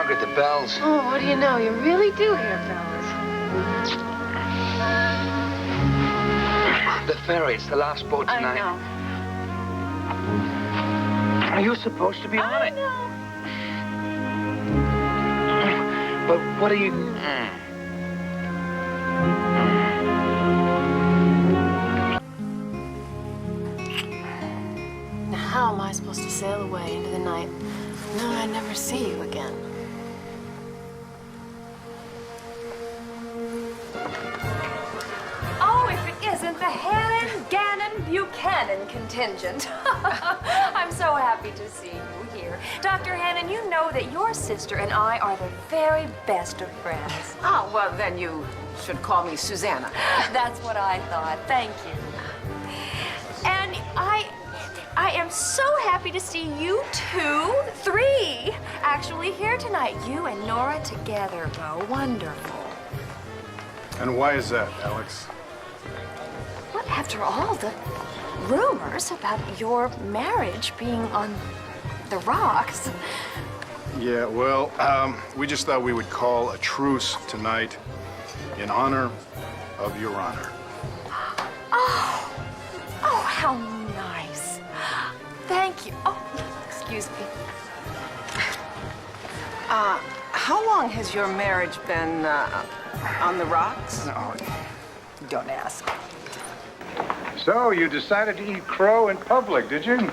Margaret, the bells. Oh, what do you know? You really do hear bells. The ferry, it's the last boat tonight. I know. Are you supposed to be on it? I know. But what are you... Now, how am I supposed to sail away into the night knowing I'd never see you again? Oh, if it isn't the Hannon, Gannon, Buchanan contingent. I'm so happy to see you here. Dr. Hannon, you know that your sister and I are the very best of friends. Oh, well, then you should call me Susanna. That's what I thought. Thank you. And I am so happy to see you three, actually here tonight. You and Nora together, Bo. Wonderful. And why is that, Alex? Well, after all the rumors about your marriage being on the rocks. Yeah, well, we just thought we would call a truce tonight in honor of your honor. Oh, how nice. Thank you. Oh, excuse me. How long has your marriage been on the rocks? No. Don't ask. So, you decided to eat crow in public, did you?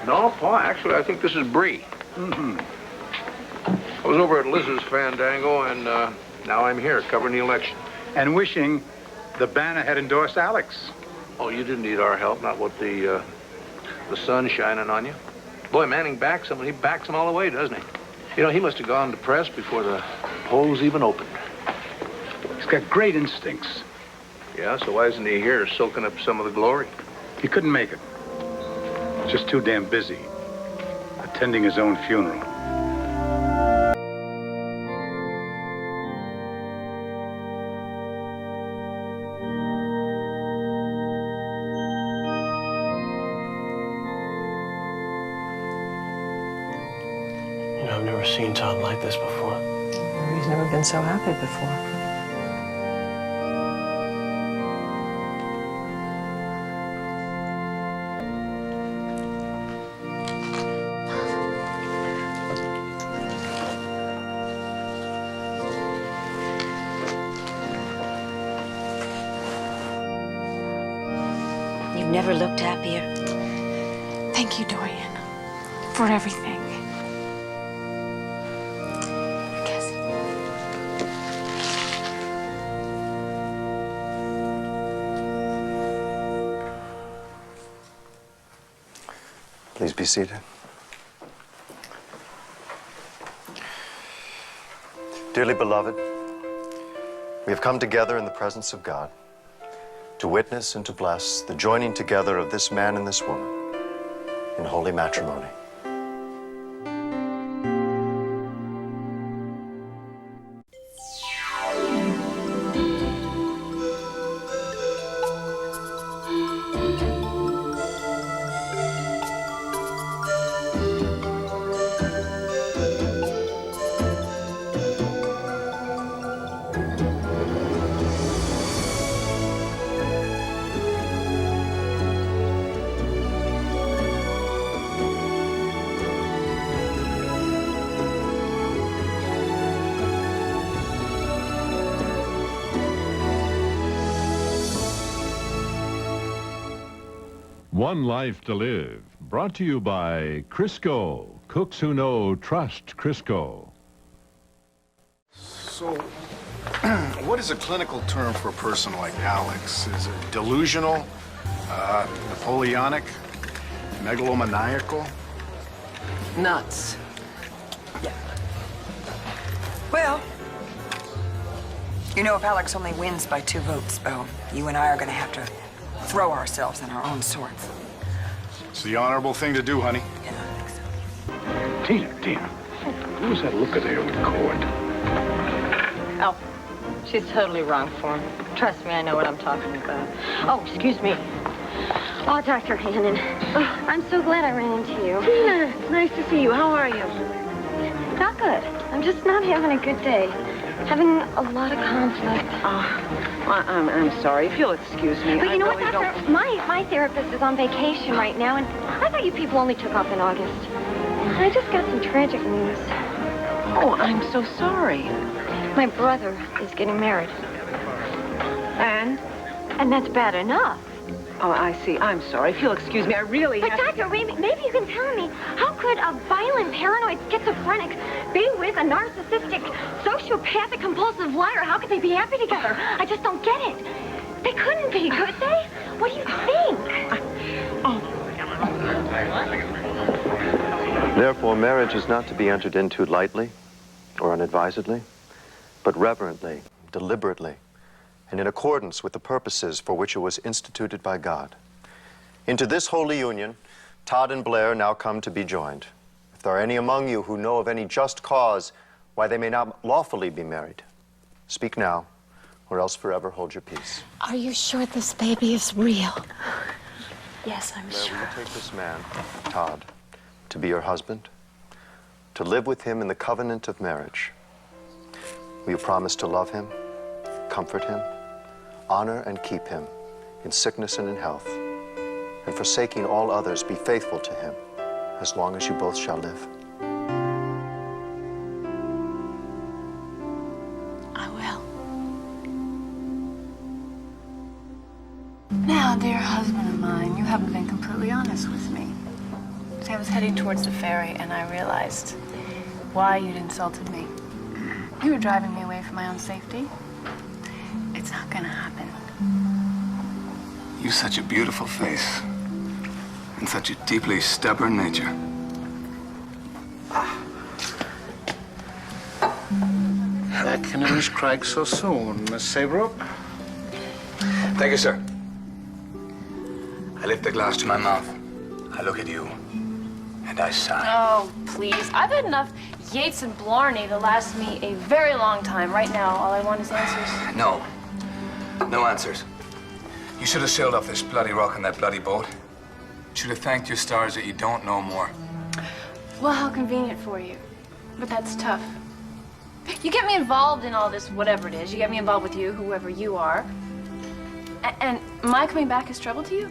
No, Paul, actually, I think this is Brie. Mm-hmm. I was over at Liz's Fandango, and now I'm here covering the election. And wishing the banner had endorsed Alex. Oh, you didn't need our help, not with the sun shining on you. Boy, Manning backs him, and he backs him all the way, doesn't he? You know, he must have gone to press before the polls even opened. He's got great instincts. Yeah, so why isn't he here soaking up some of the glory? He couldn't make it. Just too damn busy attending his own funeral. You know, I've never seen Todd like this before. He's never been so happy before. You've never looked happier. Thank you, Dorian, for everything. Kiss. Please be seated. Dearly beloved, we have come together in the presence of God to witness and to bless the joining together of this man and this woman in holy matrimony. One Life to Live, brought to you by Crisco. Cooks who know trust Crisco. So, what is a clinical term for a person like Alex? Is it delusional, Napoleonic, megalomaniacal? Nuts. Yeah. Well, you know, if Alex only wins by 2 votes, Bo, you and I are going to have to throw ourselves in our own swords. It's the honorable thing to do, honey. Yeah, I think so. Tina, who's that looker there with Cord? Oh, she's totally wrong for him. Trust me, I know what I'm talking about. Oh, excuse me. Oh, Dr. Hannon. Oh, I'm so glad I ran into you. Tina, nice to see you. How are you? Not good. I'm just not having a good day. Having a lot of conflict. Well, I'm sorry. If you'll excuse me. But you know what, really Doctor? My therapist is on vacation right now, and I thought you people only took off in August. I just got some tragic news. Oh, I'm so sorry. My brother is getting married. And? And that's bad enough. Oh, I see. I'm sorry. If you'll excuse me, I really But have to... Doctor, maybe you can tell me, how could a violent, paranoid schizophrenic be with a narcissistic, sociopathic, compulsive liar? How could they be happy together? I just don't get it. They couldn't be, could they? What do you think? Therefore, marriage is not to be entered into lightly or unadvisedly, but reverently, deliberately, and in accordance with the purposes for which it was instituted by God. Into this holy union, Todd and Blair now come to be joined. If there are any among you who know of any just cause why they may not lawfully be married, speak now, or else forever hold your peace. Are you sure this baby is real? Yes, I'm Blair, sure. will you take this man, Todd, to be your husband, to live with him in the covenant of marriage? Will you promise to love him, comfort him, honor and keep him in sickness and in health, and forsaking all others, be faithful to him as long as you both shall live? I will. Now, dear husband of mine, you haven't been completely honest with me. See, I was heading towards the ferry, and I realized why you'd insulted me. You were driving me away from my own safety. It's not gonna happen. You've such a beautiful face and such a deeply stubborn nature. That canoe's cracked so soon, Miss Saybrook. Thank you, sir. I lift the glass to my mouth. I look at you, and I sigh. Oh, please. I've had enough Yates and Blarney to last me a very long time. Right now, all I want is answers. No. No answers. You should have sailed off this bloody rock on that bloody boat. Should have thanked your stars that you don't know more. Well, how convenient for you. But that's tough. You get me involved in all this, whatever it is. You get me involved with you, whoever you are. And my coming back is trouble to you?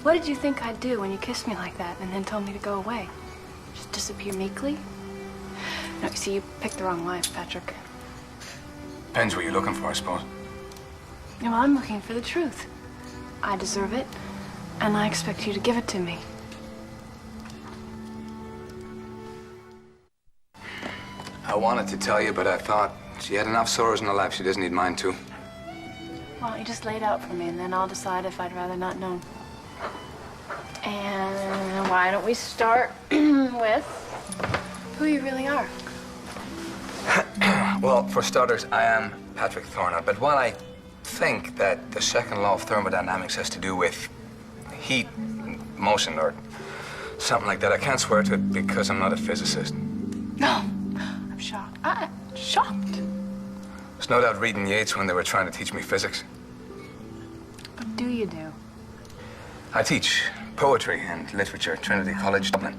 What did you think I'd do when you kissed me like that and then told me to go away? Just disappear meekly? No, you see, you picked the wrong wife, Patrick. Depends what you're looking for, I suppose. Well, I'm looking for the truth. I deserve it, and I expect you to give it to me. I wanted to tell you, but I thought she had enough sorrows in her life. She doesn't need mine, too. Why don't you just lay it out for me, and then I'll decide if I'd rather not know. And why don't we start with who you really are? Well, for starters, I am Patrick Thorner, but while I think that the second law of thermodynamics has to do with heat, motion, or something like that, I can't swear to it because I'm not a physicist. No, I'm shocked. I'm shocked. There's no doubt reading Yates when they were trying to teach me physics. What do you do? I teach poetry and literature at Trinity College, Dublin.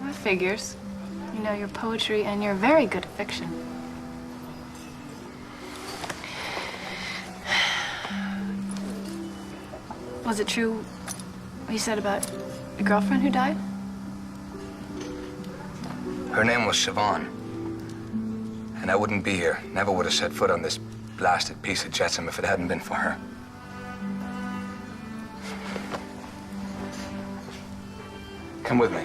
That figures. You know your poetry, and you're very good at fiction. Was it true what you said about your girlfriend who died? Her name was Siobhan. And I wouldn't be here. Never would have set foot on this blasted piece of jetsam if it hadn't been for her. Come with me.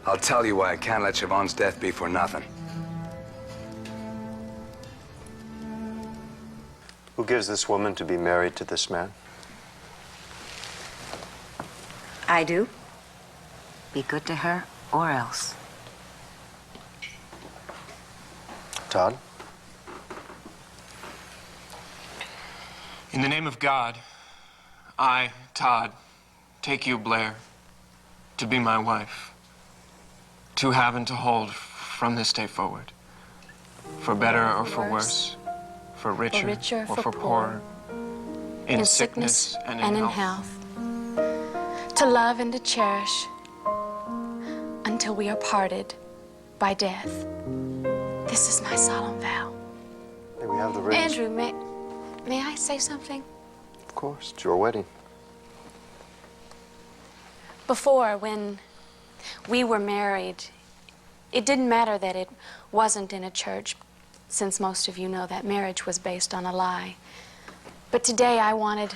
I'll tell you why I can't let Siobhan's death be for nothing. Who gives this woman to be married to this man? I do. Be good to her or else. Todd? In the name of God, I, Todd, take you, Blair, to be my wife, to have and to hold from this day forward, for better or for worse, for richer or for poorer, in sickness and in health, to love and to cherish until we are parted by death. This is my solemn vow. May we have the rings? Andrew, may I say something? Of course, it's your wedding. Before, when we were married, it didn't matter that it wasn't in a church, since most of you know that marriage was based on a lie. But today I wanted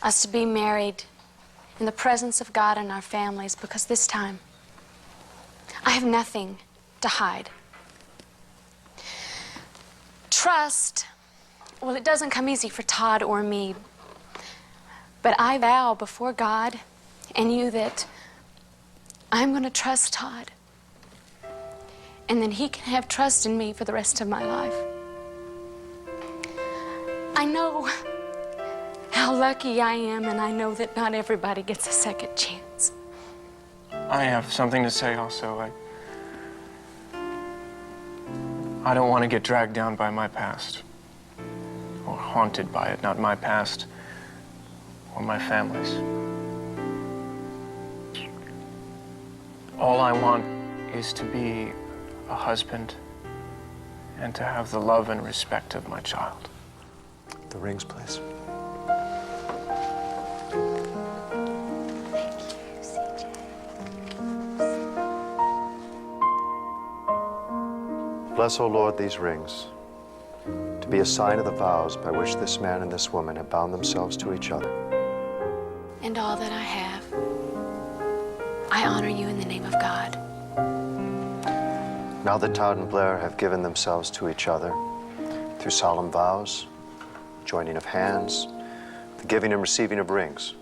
us to be married in the presence of God and our families, because this time I have nothing to hide. Trust, well, it doesn't come easy for Todd or me, but I vow before God and you that I'm going to trust Todd, and then he can have trust in me for the rest of my life. I know how lucky I am, and I know that not everybody gets a second chance. I have something to say also. I don't want to get dragged down by my past, or haunted by it, not my past or my family's. All I want is to be a husband and to have the love and respect of my child. The rings, please. Bless, O Lord, these rings, to be a sign of the vows by which this man and this woman have bound themselves to each other. And all that I have, I honor you in the name of God. Now that Todd and Blair have given themselves to each other through solemn vows, joining of hands, the giving and receiving of rings,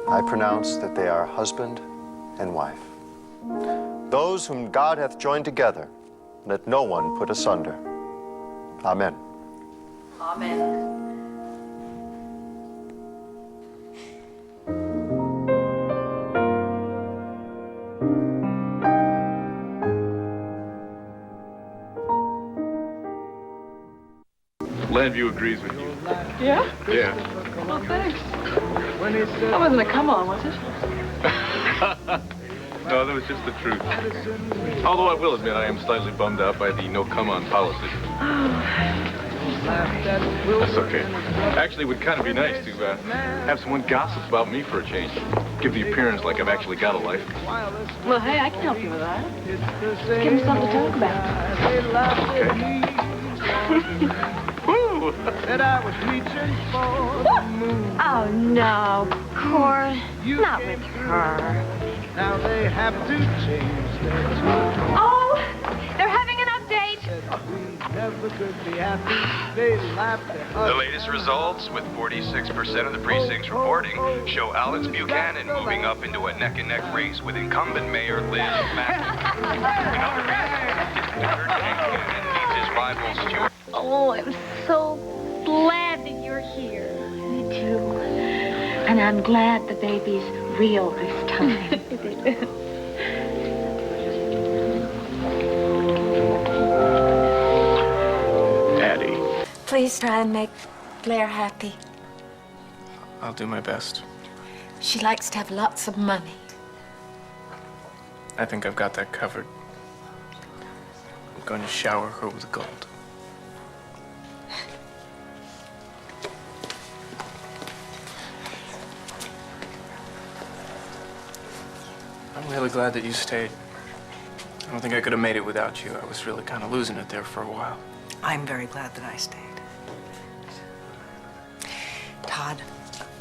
I pronounce that they are husband and wife. Those whom God hath joined together, let no one put asunder. Amen. Amen. Landview agrees with you. Yeah? Yeah. Well, thanks. That wasn't a come-on, was it? No, that was just the truth. Although I will admit I am slightly bummed out by the no-come-on policy. That's okay. Actually, it would kind of be nice to have someone gossip about me for a change. Give the appearance like I've actually got a life. Well, hey, I can help you with that. Give him something to talk about. Okay. That I was reaching for the moon. Oh, no, Cord, not with her. Now they have to change their tune. Oh, they're having an update. We never could be happy. They laughed at us. The latest results, with 46% of the precincts reporting, show Alex Buchanan moving up into a neck-and-neck race with incumbent Mayor Liz Mackey. In other races, Buchanan leads his rival Stuart. Oh, I'm so glad that you're here. Me too. And I'm glad the baby's real this time. Addie. Please try and make Blair happy. I'll do my best. She likes to have lots of money. I think I've got that covered. I'm going to shower her with gold. I'm really glad that you stayed. I don't think I could have made it without you. I was really kind of losing it there for a while. I'm very glad that I stayed. Todd,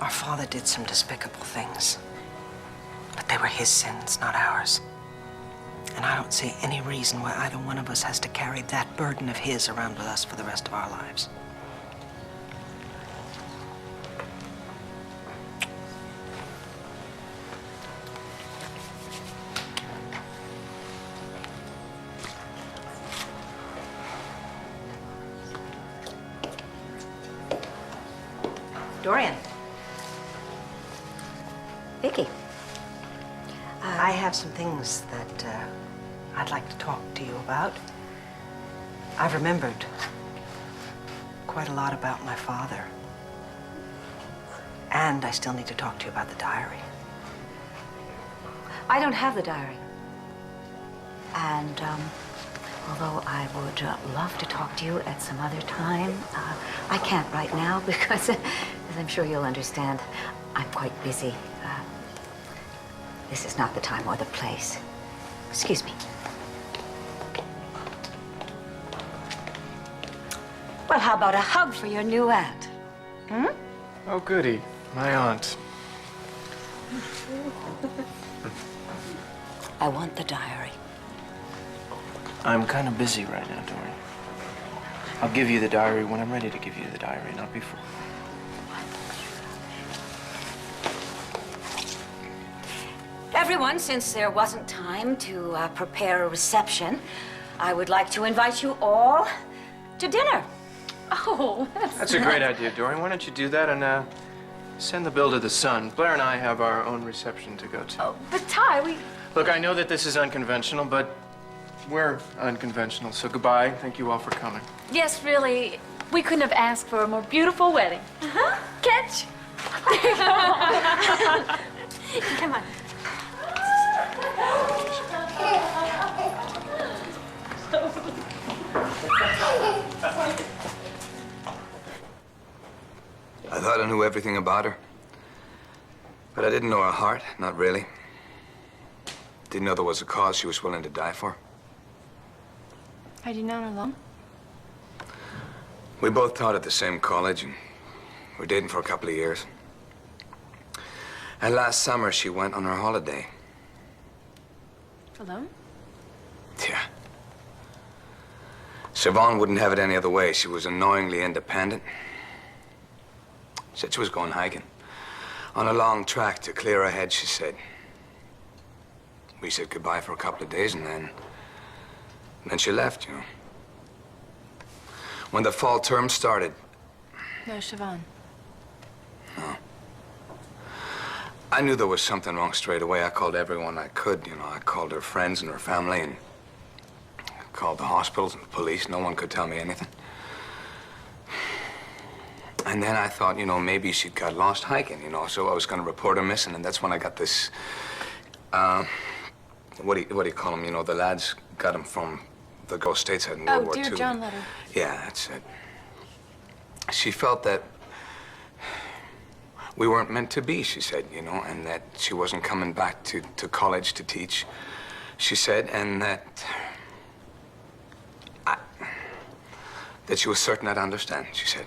our father did some despicable things, but they were his sins, not ours. And I don't see any reason why either one of us has to carry that burden of his around with us for the rest of our lives. Dorian. Vicky. I have some things that I'd like to talk to you about. I've remembered quite a lot about my father. And I still need to talk to you about the diary. I don't have the diary. And Although I would love to talk to you at some other time, I can't right now because, as I'm sure you'll understand, I'm quite busy. This is not the time or the place. Excuse me. Well, how about a hug for your new aunt? Hmm? Oh, goody. My aunt. I want the diary. I'm kind of busy right now, Dory. I'll give you the diary when I'm ready to give you the diary, not before. Everyone, since there wasn't time to prepare a reception, I would like to invite you all to dinner. Oh, That's a great idea, Dory. Why don't you do that and send the bill to the Sun? Blair and I have our own reception to go to. Oh, but Ty, we... Look, I know that this is unconventional, but we're unconventional, so goodbye. Thank you all for coming. Yes, really, we couldn't have asked for a more beautiful wedding. Uh-huh. Catch? Come on. I thought I knew everything about her. But I didn't know her heart, not really. Didn't know there was a cause she was willing to die for. Had you known her long? We both taught at the same college, and we were dating for a couple of years. And last summer, she went on her holiday. Alone? Yeah. Siobhan wouldn't have it any other way. She was annoyingly independent. Said she was going hiking. On a long track to clear her head, she said. We said goodbye for a couple of days, and then she left, you know. When the fall term started... No, Siobhan. No. I knew there was something wrong straight away. I called everyone I could, you know. I called her friends and her family, and I called the hospitals and the police. No one could tell me anything. And then I thought, you know, maybe she got lost hiking, you know, so I was going to report her missing, and that's when I got this, what do you call them? You know, the lads got him from the Gulf stateside in World War II. Oh, dear John letter. Yeah, that's it. She felt that we weren't meant to be, she said, you know, and that she wasn't coming back to college to teach, she said, and that she was certain I'd understand, she said.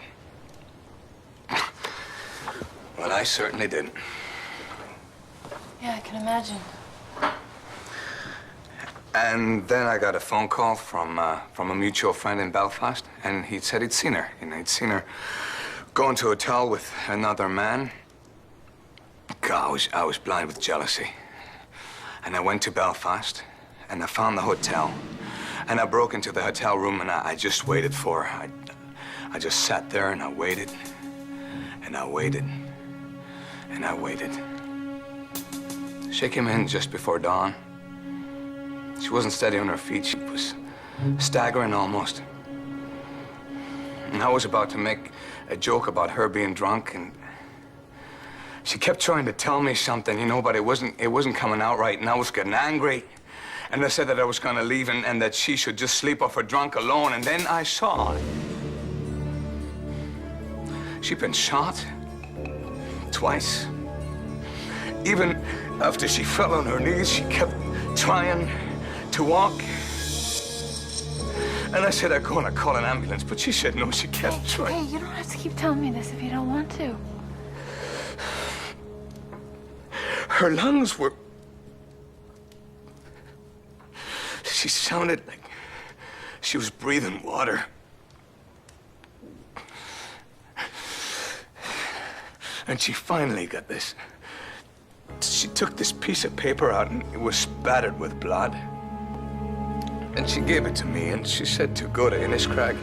Well, I certainly didn't. Yeah, I can imagine. And then I got a phone call from a mutual friend in Belfast, and he said he'd seen her. You know, he'd seen her going to a hotel with another man. God, I was blind with jealousy. And I went to Belfast, and I found the hotel, and I broke into the hotel room, and I just waited for her. I just sat there, and I waited, and I waited, and I waited. She came in just before dawn. She wasn't steady on her feet. She was staggering almost. And I was about to make a joke about her being drunk, and she kept trying to tell me something, you know, but it wasn't coming out right, and I was getting angry. And I said that I was going to leave and that she should just sleep off her drunk alone, and then I saw she'd been shot twice. Even after she fell on her knees, she kept trying to walk. And I said I'd go and I'd call an ambulance, but she said no, she kept trying. Hey, you don't have to keep telling me this if you don't want to. Her lungs were... She sounded like she was breathing water. And she finally got this. She took this piece of paper out and it was spattered with blood. And she gave it to me and she said to go to Inniscrag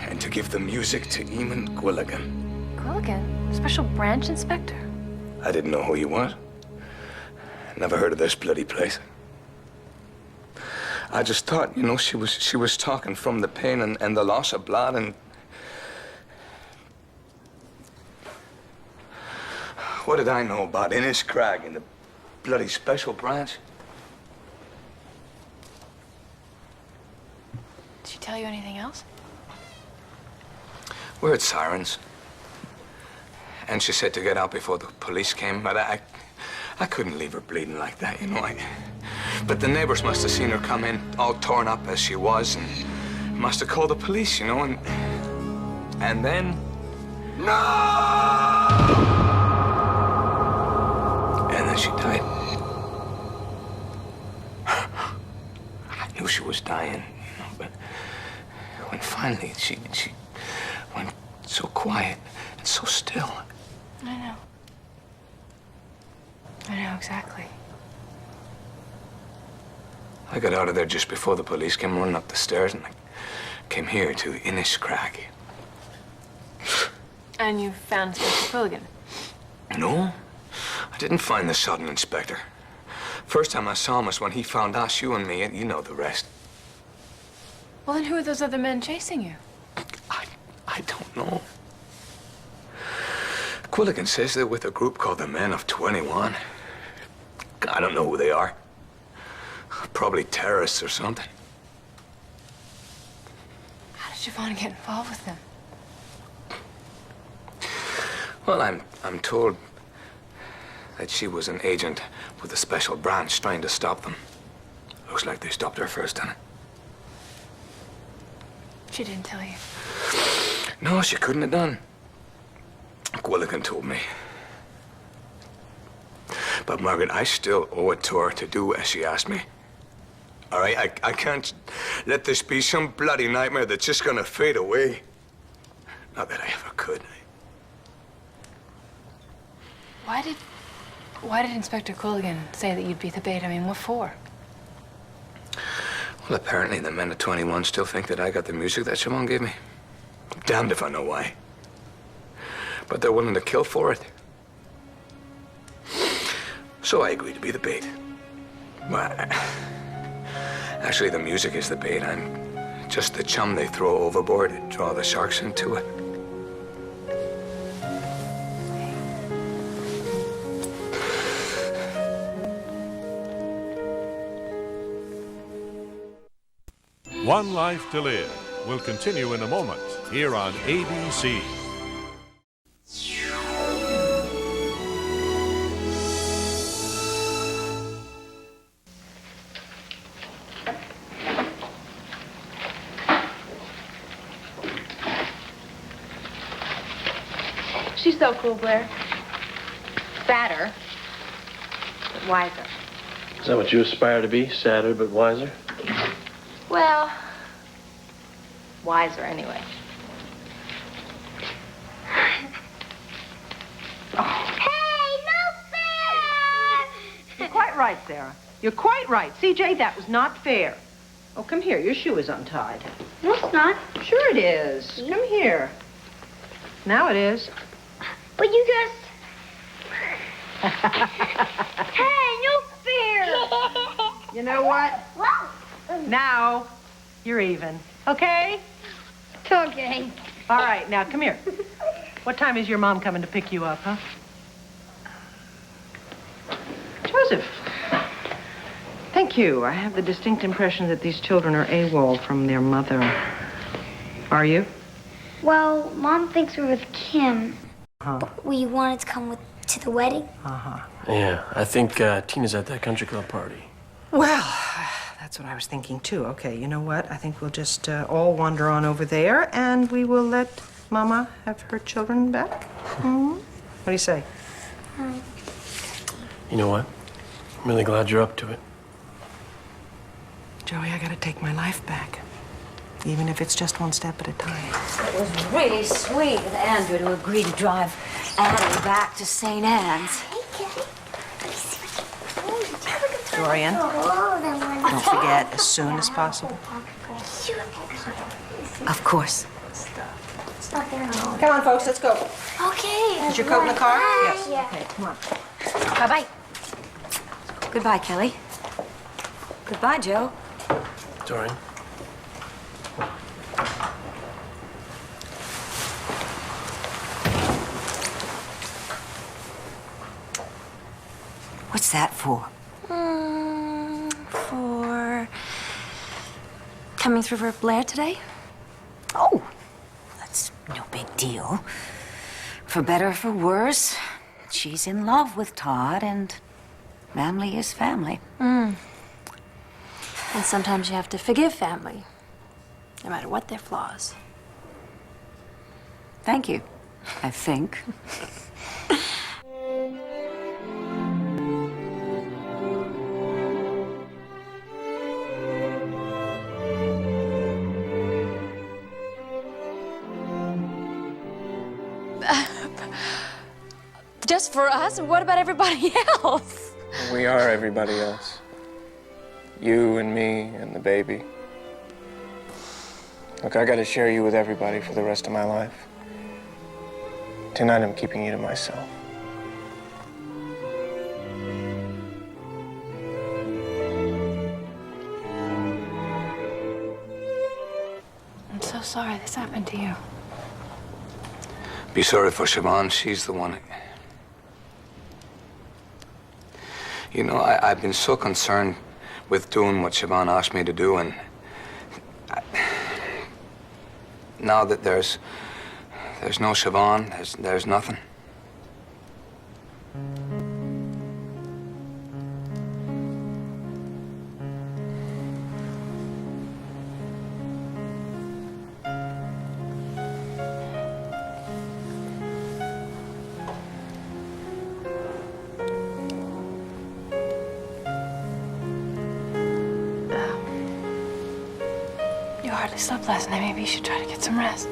and to give the music to Eamon Gwilligan. Gwilligan? Special branch inspector? I didn't know who he was. Never heard of this bloody place. I just thought, you know, she was talking from the pain and the loss of blood, and what did I know about Inniscrag and the bloody special branch? she tell you anything else? We heard sirens. And she said to get out before the police came, but I couldn't leave her bleeding like that, you know. But the neighbors must have seen her come in all torn up as she was and must have called the police, you know, and then... No! And then she died. I knew she was dying, you know, but when finally she went so quiet and so still. I know. I know exactly. I got out of there just before the police came running up the stairs, and I came here to Inniscrag. And you found Inspector Quilligan? No, I didn't find the sudden inspector. First time I saw him was when he found us, you and me, and you know the rest. Well, then who are those other men chasing you? I don't know. Quilligan says they're with a group called the Men of 21. I don't know who they are. Probably terrorists or something. How did you want to get involved with them? Well, I'm told that she was an agent with a special branch trying to stop them. Looks like they stopped her first time. She didn't tell you. No, she couldn't have done. Quilligan told me. But, Margaret, I still owe it to her to do as she asked me. All right? I can't let this be some bloody nightmare that's just gonna fade away. Not that I ever could. Why did Inspector Quilligan say that you'd be the bait? I mean, what for? Well, apparently the Men of 21 still think that I got the music that Siobhan gave me. Damned if I know why. But they're willing to kill for it. So I agreed to be the bait. Well, actually, the music is the bait. I'm just the chum they throw overboard to draw the sharks into it. One Life to Live will continue in a moment here on ABC. She's so cool, Blair. Fatter, but wiser. Is that what you aspire to be? Sadder but wiser? Well, wiser anyway. You're quite right, Sarah. You're quite right. CJ, that was not fair. Oh, come here. Your shoe is untied. No, it's not. Sure it is. Come here. Now it is. But you just... Hey, no fair! You know what? Now, you're even. Okay? Okay. All right, now come here. What time is your mom coming to pick you up, huh? Joseph. Thank you. I have the distinct impression that these children are AWOL from their mother. Are you? Well, Mom thinks we're with Kim. But we wanted to come to the wedding. Yeah, I think Tina's at that country club party. Well, that's what I was thinking, too. Okay, you know what? I think we'll just all wander on over there, and we will let Mama have her children back. Mm-hmm. What do you say? You know what? I'm really glad you're up to it. Joey, I gotta take my life back. Even if it's just one step at a time. It was really sweet of Andrew to agree to drive Addie back to St. Anne's. Dorian, don't forget, as soon as possible. Of course. Come on, folks, let's go. Okay. Is your coat in the car? Bye. Yes. Yeah. Okay, come on. Bye-bye. Goodbye, Kelly. Goodbye, Joe. Dorian. What's that for? For coming through for Blair today? Oh, that's no big deal. For better or for worse, she's in love with Todd, and family is family. And sometimes you have to forgive family, no matter what their flaws. Thank you, I think. Just for us? What about everybody else? We are everybody else. You and me and the baby. Look, I gotta share you with everybody for the rest of my life. Tonight I'm keeping you to myself. I'm so sorry this happened to you. Be sorry for Siobhan. She's the one. You know, I've been so concerned with doing what Siobhan asked me to do, and now that there's no Siobhan, there's nothing. You hardly slept last night. Maybe you should try to get some rest.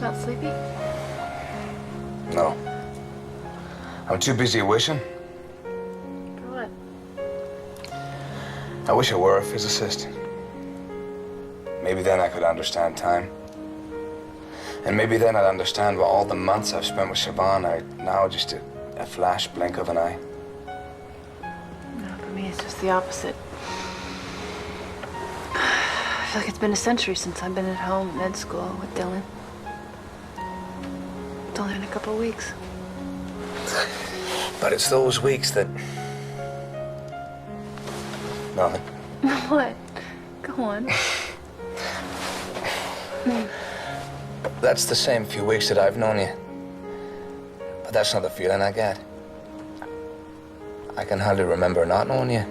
Not sleepy? No. I'm too busy wishing. For what? I wish I were a physicist. Maybe then I could understand time. And maybe then I'd understand what all the months I've spent with Siobhan are now just a flash blink of an eye. No, for me, it's just the opposite. I feel like it's been a century since I've been at home at med school with Dylan. It's only been a couple of weeks. But it's those weeks that... Nothing. What? Go on. That's the same few weeks that I've known you. But that's not the feeling I get. I can hardly remember not knowing you.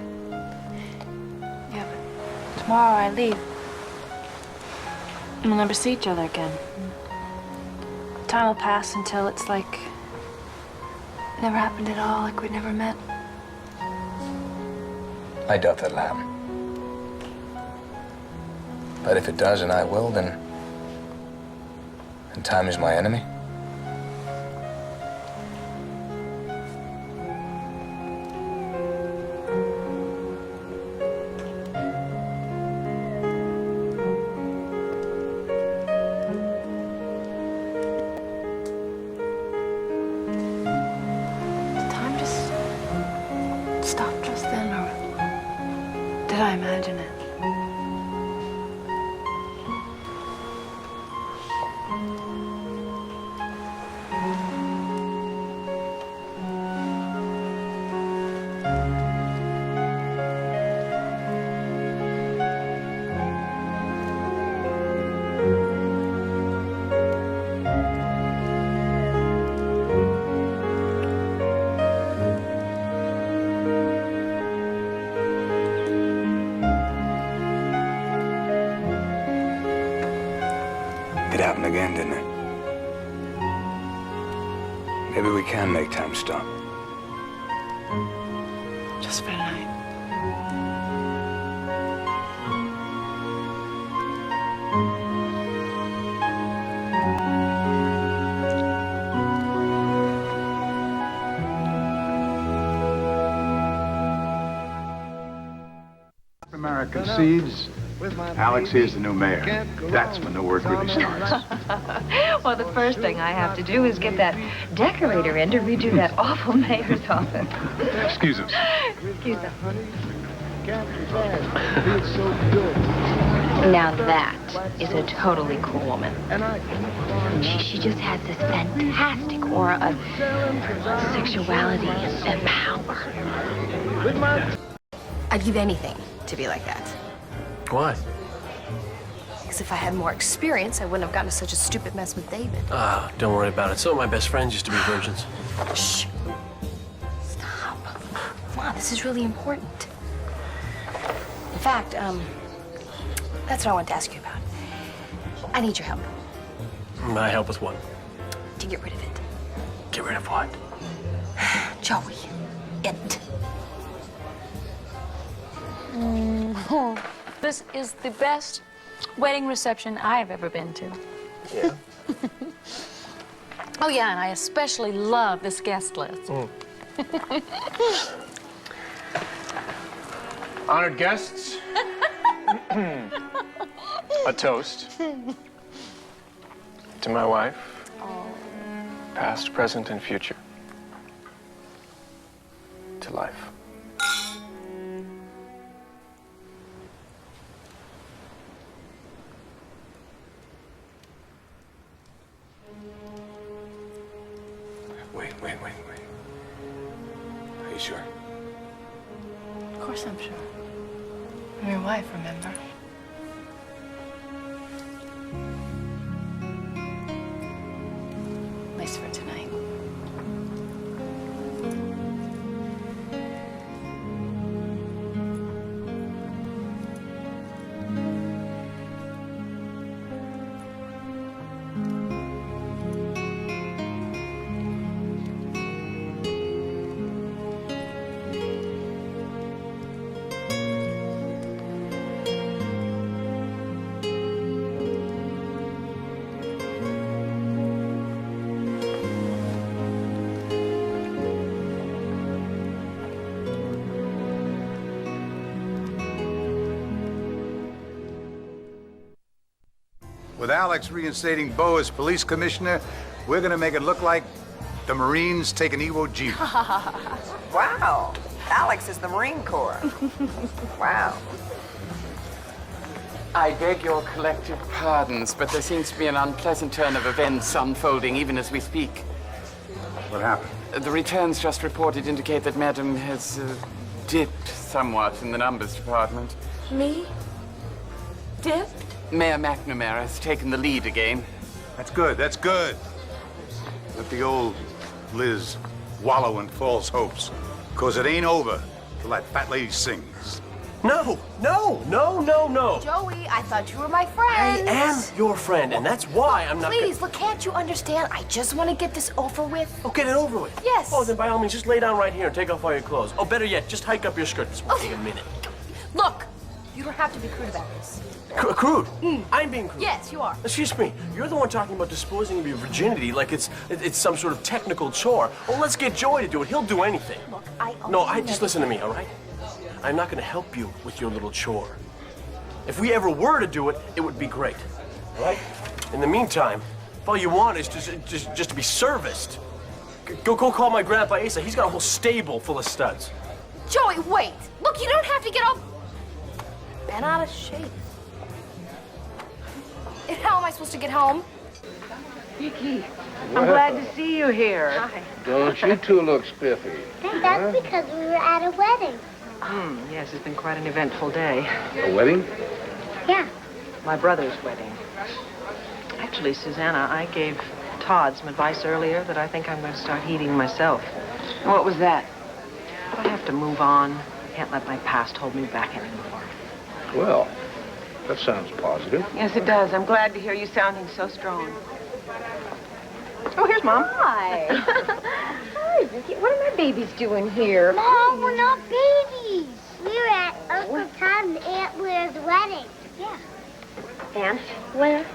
Yeah, but tomorrow I leave. We'll never see each other again. Time will pass until it's like it never happened at all, like we'd never met. I doubt that'll happen. But if it does, and I will, then time is my enemy. Time just stopped just then, or did I imagine it? happened again, didn't it? Maybe we can make time stop. Just for tonight. America concedes. Alex is the new mayor. That's when the work really starts. Well, the first thing I have to do is get that decorator in to redo that awful mayor's office. Excuse us. Excuse us. Now that is a totally cool woman. She just has this fantastic aura of sexuality and power. I'd give anything to be like that. Why? Because if I had more experience, I wouldn't have gotten into such a stupid mess with David. Ah, don't worry about it. Some of my best friends used to be virgins. Shh. Stop. Come on, this is really important. In fact, that's what I wanted to ask you about. I need your help. I help with what? To get rid of it. Get rid of what? Joey. It. This is the best wedding reception I've ever been to. Yeah. Oh, yeah, and I especially love this guest list. Honored guests, a toast to my wife, past, present, and future, to life. Wait. Are you sure? Of course I'm sure. I'm your wife, remember? At least for tonight. With Alex reinstating Bo as police commissioner, we're gonna make it look like the Marines take an Iwo Jima. Wow. Alex is the Marine Corps. Wow. I beg your collective pardons, but there seems to be an unpleasant turn of events unfolding even as we speak. What happened? The returns just reported indicate that Madam has dipped somewhat in the numbers department. Me? Dipped? Mayor McNamara has taken the lead again. That's good. Let the old Liz wallow in false hopes, because it ain't over till that fat lady sings. No. Joey, I thought you were my friend. I am your friend, and that's why I'm not. Please, look, can't you understand? I just want to get this over with. Oh, get it over with. Yes. Oh, then by all means, just lay down right here and take off all your clothes. Oh, better yet, just hike up your skirt. This will take a minute. Look, you don't have to be crude about this. Crude? I'm being crude. Yes, you are. Excuse me, you're the one talking about disposing of your virginity like it's some sort of technical chore. Well, let's get Joey to do it. He'll do anything. Look, just listen to me, all right? I'm not going to help you with your little chore. If we ever were to do it, it would be great, all right? In the meantime, if all you want is just to be serviced, go call my grandpa Asa. He's got a whole stable full of studs. Joey, wait. Look, you don't have to get all bent out of shape. And how am I supposed to get home? Vicky, I'm glad to see you here. Hi. Don't you two look spiffy? That's because we were at a wedding. Yes, it's been quite an eventful day. A wedding? Yeah. My brother's wedding. Actually, Susanna, I gave Todd some advice earlier that I think I'm going to start heeding myself. What was that? But I have to move on. I can't let my past hold me back anymore. Well, That sounds positive. Yes, it does. I'm glad to hear you sounding so strong. Oh, here's Mom. Hi. Hi, Vicky. What are my babies doing here? Mom, we're not babies. We're at Uncle Todd and Aunt Blair's wedding. Yeah. Aunt Blair?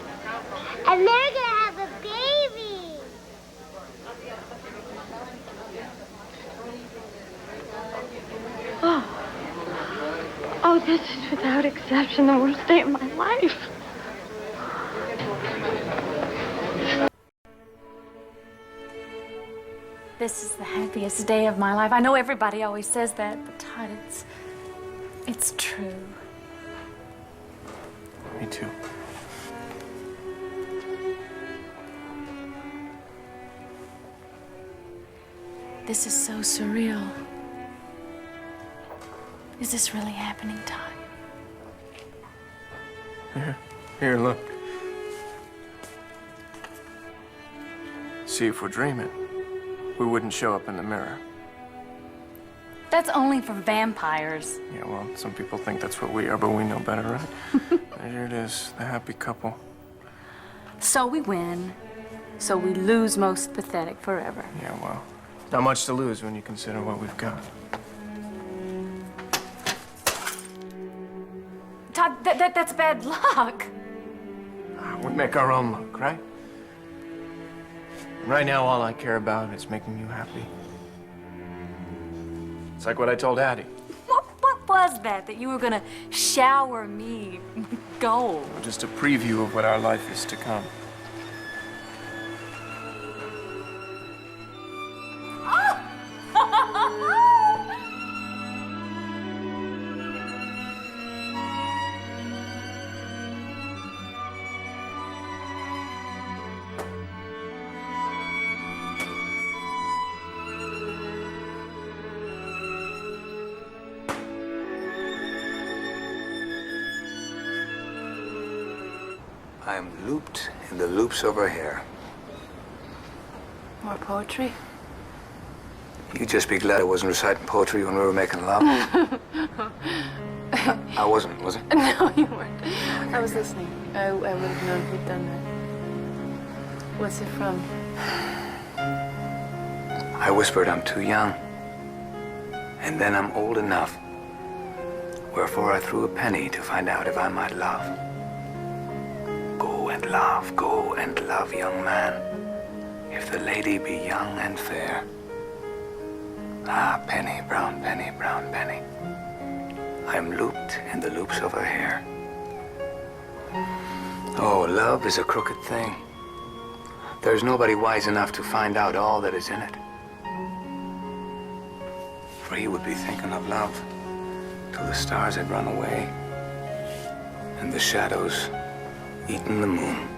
And they're gonna have a baby. Oh, this is without exception the worst day of my life. This is the happiest day of my life. I know everybody always says that, but Todd, it's true. Me too. This is so surreal. Is this really happening, Todd? Here, look. See, if we're dreaming, we wouldn't show up in the mirror. That's only for vampires. Yeah, well, some people think that's what we are, but we know better, right? There it is, the happy couple. So we win, so we lose most pathetic forever. Yeah, well, not much to lose when you consider what we've got. Todd, that's bad luck. We make our own luck, right? And right now, all I care about is making you happy. It's like what I told Addie. What was that you were gonna shower me with gold? Just a preview of what our life is to come. I am looped in the loops of her hair. More poetry? You just be glad I wasn't reciting poetry when we were making love. I wasn't, was it? No, you weren't. I was listening. I would have known who'd done that. What's it from? I whispered I'm too young. And then I'm old enough. Wherefore I threw a penny to find out if I might love. Go and love, young man, if the lady be young and fair. Ah, penny, brown penny, brown penny. I am looped in the loops of her hair. Oh, love is a crooked thing. There's nobody wise enough to find out all that is in it. For he would be thinking of love till the stars had run away and the shadows eaten the moon.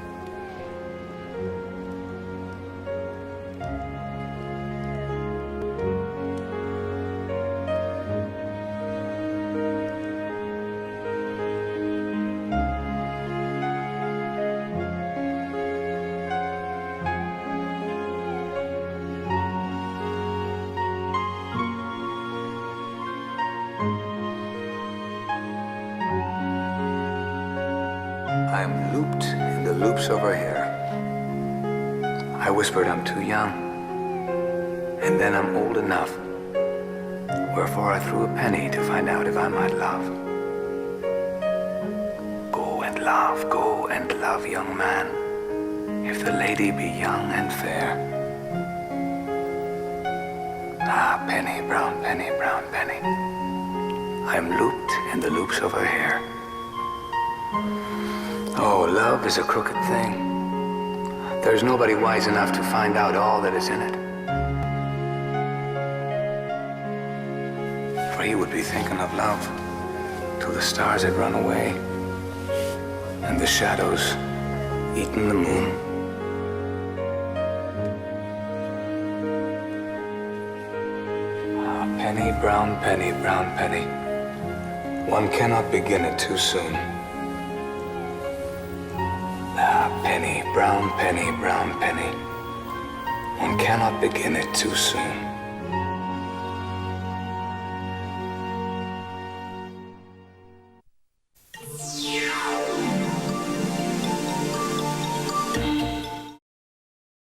I am looped in the loops of her hair. I whispered I'm too young, and then I'm old enough. Wherefore I threw a penny to find out if I might love. Go and love, young man, if the lady be young and fair. Ah, penny, brown penny, brown penny. I am looped in the loops of her hair. Oh, love is a crooked thing. There's nobody wise enough to find out all that is in it. For he would be thinking of love till the stars had run away and the shadows eaten the moon. Ah, penny, brown penny. One cannot begin it too soon. Ah, penny, brown penny. One cannot begin it too soon.